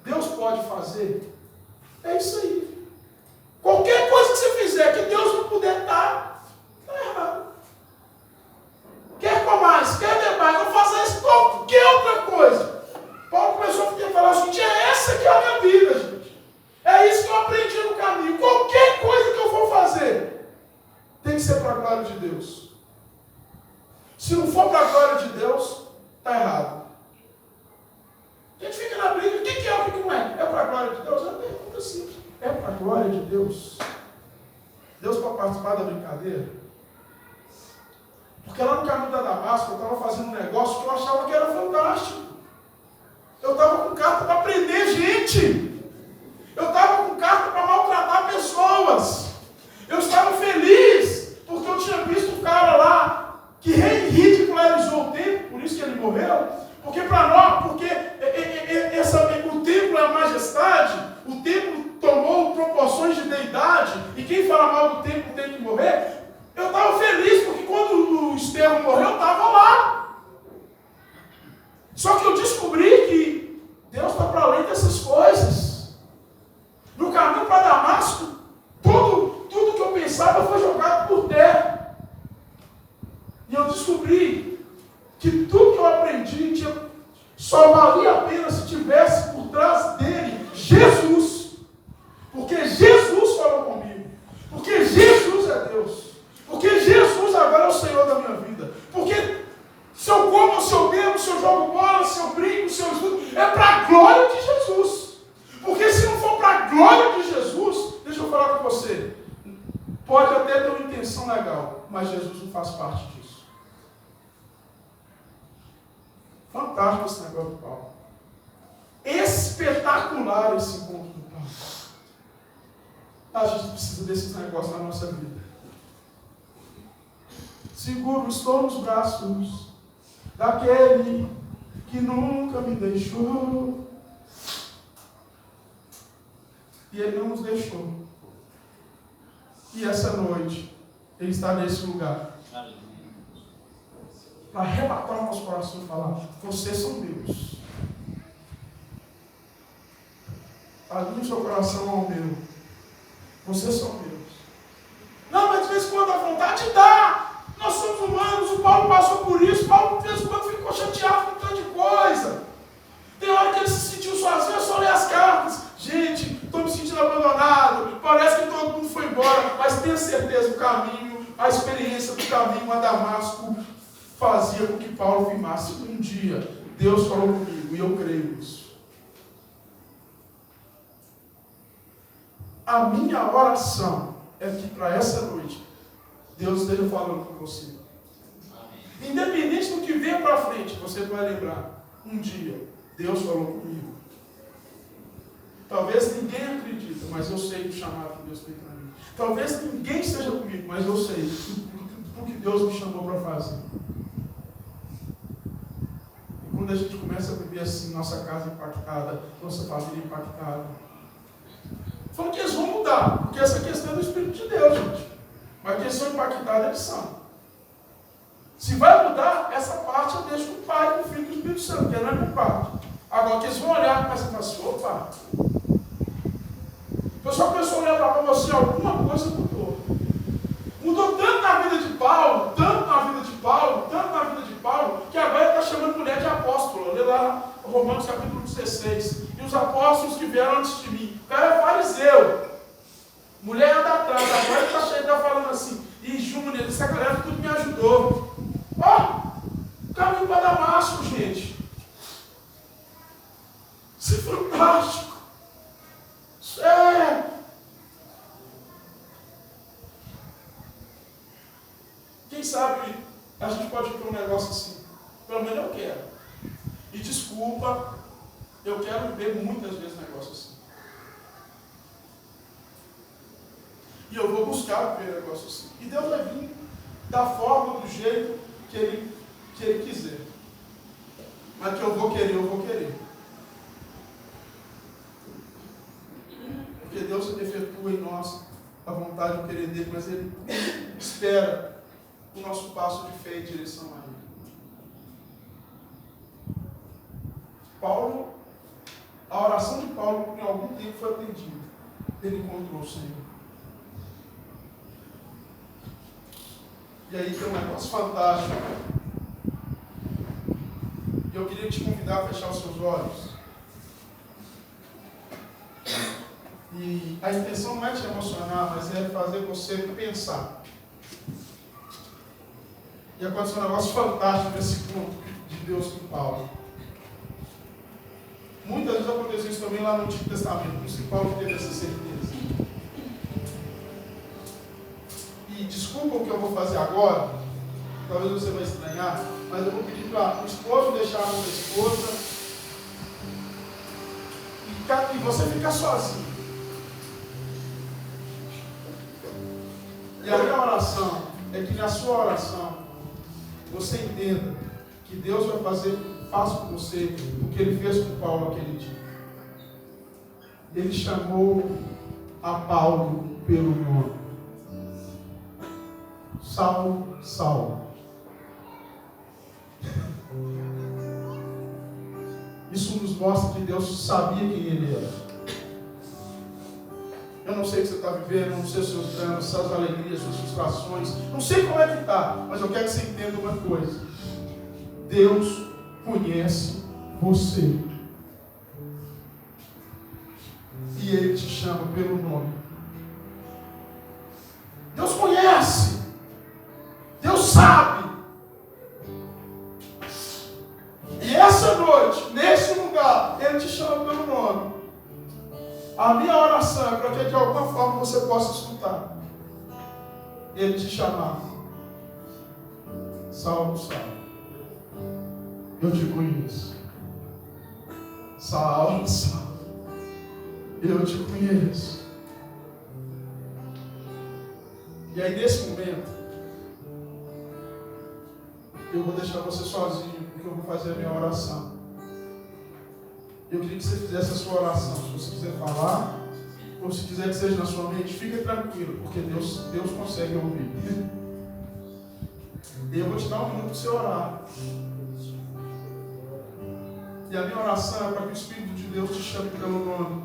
Deus pode fazer. É isso aí. Qualquer coisa que você fizer que Deus não puder estar, está errado. Quer comais, quer bebais, ou façais qualquer outra coisa. Paulo começou a falar assim: é essa que é a minha vida, gente. É isso que eu aprendi no caminho. Qualquer coisa que eu for fazer, tem que ser para a glória de Deus. Se não for para a glória de Deus, está errado. A gente fica na briga: o que é, o que não é? É para a glória de Deus? É uma pergunta simples. É para a glória de Deus? Deus para participar da brincadeira? Porque lá no caminho da Damasco, eu estava fazendo um negócio que eu achava que era fantástico. Eu estava com carta para prender gente. Eu estava com carta para maltratar pessoas. Eu estava feliz, porque eu tinha visto um cara lá que ridicularizou o templo, por isso que ele morreu. Porque para nós, o templo é a majestade, o templo tomou proporções de deidade, e quem fala mal do templo tem que morrer. Eu estava feliz, porque quando o Estevão morreu, eu estava lá. Só que eu descobri que Deus está para além dessas coisas. No caminho para Damasco, tudo que eu pensava foi jogado por terra. E eu descobri que tudo que eu aprendi só valia a pena se tivesse por trás dele Jesus. Porque Jesus falou comigo. Porque Jesus é Deus. Porque Jesus agora é o Senhor da minha vida. Porque se eu como, se eu bebo, se eu jogo bola, se eu brinco, se eu estudo, é para a glória de Jesus. Porque se não for para a glória de Jesus, deixa eu falar com você, pode até ter uma intenção legal, mas Jesus não faz parte disso. Fantástico esse negócio do Paulo. Espetacular esse encontro do Paulo. A gente precisa desses negócios na nossa vida. Seguro, estou nos braços daquele que nunca me deixou. E ele não nos deixou. E essa noite, ele está nesse lugar. Para arrebatar o nosso coração e falar: vocês são Deus. Alinhe o seu coração ao meu. Vocês são Deus. Não, mas de vez em quando a vontade dá. Nós somos humanos, o Paulo passou por isso. Paulo de vez em quando ficou chateado com tanta coisa. Tem hora que ele se sentiu sozinho, eu só li as cartas. Gente, estou me sentindo abandonado. Parece que todo mundo foi embora. Mas tenha certeza, o caminho, a experiência do caminho a Damasco fazia com que Paulo afirmasse: um dia Deus falou comigo, e eu creio nisso. A minha oração é que para essa noite Deus esteja falando com você. Independente do que venha para frente, você vai lembrar: um dia Deus falou comigo. Talvez ninguém acredita, mas eu sei o chamado que Deus tem para mim. Talvez ninguém esteja comigo, mas eu sei o que Deus me chamou para fazer. E quando a gente começa a viver assim, nossa casa impactada, nossa família impactada, falando que eles vão mudar, porque essa questão é do Espírito de Deus, gente. Mas que eles são impactados, eles são. Se vai mudar, essa parte eu deixo com o Pai, com o Filho e com o Espírito Santo, que não é minha parte. Agora que eles vão olhar e começam a falar assim: opa, o pessoal começou a olhar para você, alguma coisa mudou. Mudou tanto na vida de Paulo, tanto na vida de Paulo, tanto na vida de Paulo, que agora ele está chamando mulher de apóstolo. Olha lá, Romanos capítulo 16. E os apóstolos que vieram antes de mim. O cara é fariseu. Mulher anda atrás, agora ele está falando assim: essa galera tudo me ajudou. Caminho para Damasco, gente. Isso é fantástico. Isso é. Quem sabe a gente pode ter um negócio assim. Pelo menos eu quero. E desculpa, eu quero ver muitas vezes um negócio assim. E eu vou buscar ver um negócio assim. E Deus vai vir da forma, do jeito que Ele quiser. Mas que eu vou querer, eu vou querer. Porque Deus efetua em nós a vontade de querer dele, mas Ele espera o nosso passo de fé em direção a Ele. Paulo, a oração de Paulo, em algum tempo foi atendida. Ele encontrou o Senhor. E aí tem um negócio fantástico. E eu queria te convidar a fechar os seus olhos. E a intenção não é te emocionar, mas é fazer você pensar. E aconteceu um negócio fantástico nesse ponto de Deus com Paulo. Muitas vezes aconteceu isso também lá no Antigo Testamento, por isso que Paulo teve essa certeza. E desculpa o que eu vou fazer agora, talvez você vai estranhar, mas eu vou pedir para o esposo deixar a mão da esposa e você ficar sozinho. E a minha oração é que na sua oração você entenda que Deus vai faz com você o que Ele fez com Paulo aquele dia. Ele chamou a Paulo pelo nome. Saulo, Saulo. Isso nos mostra que Deus sabia quem Ele era. Eu não sei o que você está vivendo, não sei os seus dramas, suas alegrias, suas frustrações. Não sei como é que está, mas eu quero que você entenda uma coisa. Deus conhece você. E Ele te chama pelo nome. Deus conhece. Deus sabe. E essa noite, nesse lugar, Ele te chama pelo nome. A minha oração é para que de alguma forma você possa escutar. Ele te chamar. Saulo, Saulo. Eu te conheço. Saulo, Saulo. Eu te conheço. E aí nesse momento, eu vou deixar você sozinho, porque eu vou fazer a minha oração. Eu queria que você fizesse a sua oração. Se você quiser falar, ou se quiser que seja na sua mente, fica tranquilo, porque Deus consegue ouvir. E eu vou te dar um minuto para você orar. E a minha oração é para que o Espírito de Deus te chame pelo nome.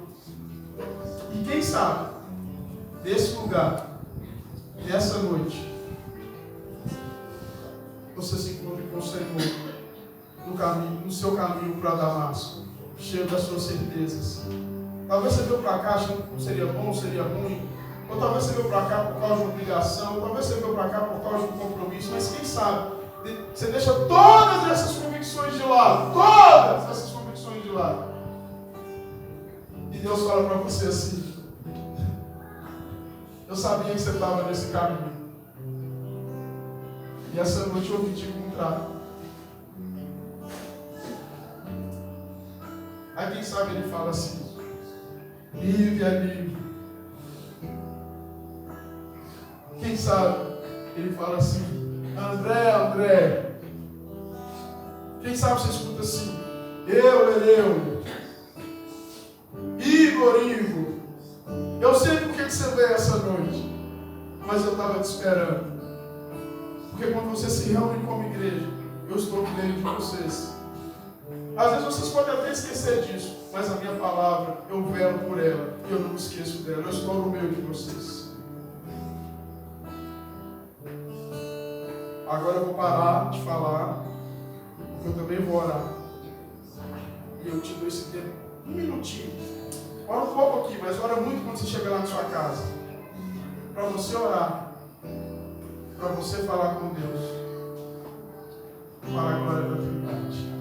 E quem sabe, desse lugar, nessa noite, você se encontre com o Senhor no seu caminho para Damasco, cheio das suas certezas. Talvez você veio para cá achando que seria bom, seria ruim, ou talvez você veio para cá por causa de uma obrigação, ou talvez você veio para cá por causa de um compromisso, mas quem sabe, você deixa todas essas convicções de lado, todas essas convicções de lado, e Deus fala para você assim: eu sabia que você estava nesse caminho, e essa noite eu vim te encontrar. Aí quem sabe ele fala assim: livre é livre. Quem sabe ele fala assim: André. Quem sabe você escuta assim: eu, Igor. Eu sei porque você veio essa noite, mas eu estava te esperando. Porque quando você se reúne como igreja, eu estou no meio de vocês. Às vezes vocês podem até esquecer disso, mas a minha palavra, eu velo por ela, e eu não me esqueço dela. Eu estou no meio de vocês. Agora eu vou parar de falar, porque eu também vou orar. E eu te dou esse tempo, um minutinho. Ora um pouco aqui, mas ora muito quando você chegar lá na sua casa. Para você orar. para você falar com Deus, para a glória da Trindade.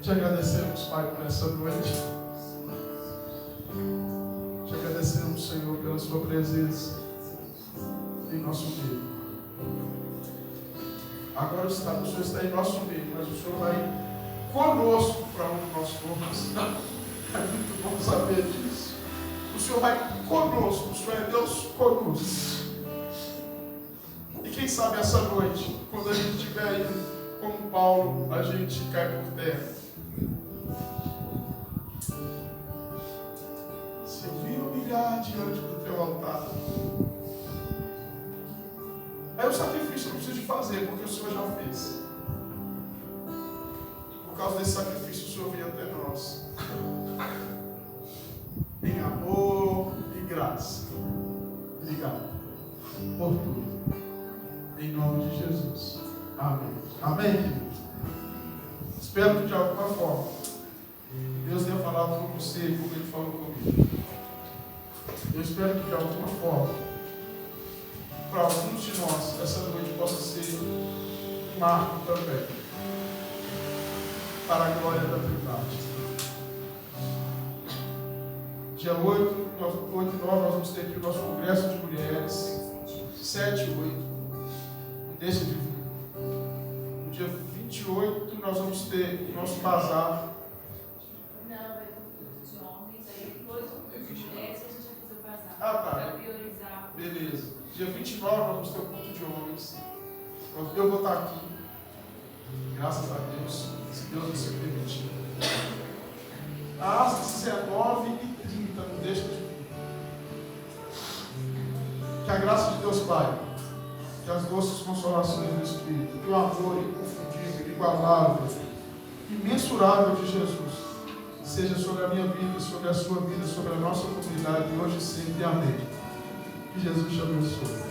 Te agradecemos, Pai, por essa noite. Te agradecemos, Senhor, pela sua presença em nosso meio. Agora o Senhor está em nosso meio, mas o Senhor vai conosco para onde nós formos. É muito bom saber disso. O Senhor vai conosco, o Senhor é Deus conosco. E quem sabe essa noite, quando a gente estiver aí, como Paulo, a gente cai por terra. Se vir humilhar diante do teu altar. Aí o sacrifício não precisa de fazer, porque o Senhor já fez. Por causa desse sacrifício, o Senhor veio até nós. Em amor e graça. Obrigado por tudo. Em nome de Jesus. Amém. Amém, querido? Espero que de alguma forma Deus tenha falado com você como Ele falou comigo. Eu espero que de alguma forma, para alguns de nós, essa noite possa ser um marco também para a glória da Trindade. Dia 8 e 9 nós vamos ter aqui o nosso congresso de mulheres, 7 e 8. Não deixa de vir. No dia 28 nós vamos ter o nosso bazar. Não, vai ter um culto de homens, aí depois o culto de mulheres e a gente vai fazer o bazar. Ah, tá. Para priorizar. Beleza. Dia 29 nós vamos ter o culto de homens. Eu vou estar aqui. Graças a Deus. Se Deus nos permitir. Às 19h30, não deixa de vir. Que a graça de Deus Pai, que as doces consolações do Espírito, que o amor inconfundível, inigualável, imensurável de Jesus, seja sobre a minha vida, sobre a sua vida, sobre a nossa comunidade, hoje e sempre. Amém. Que Jesus te abençoe.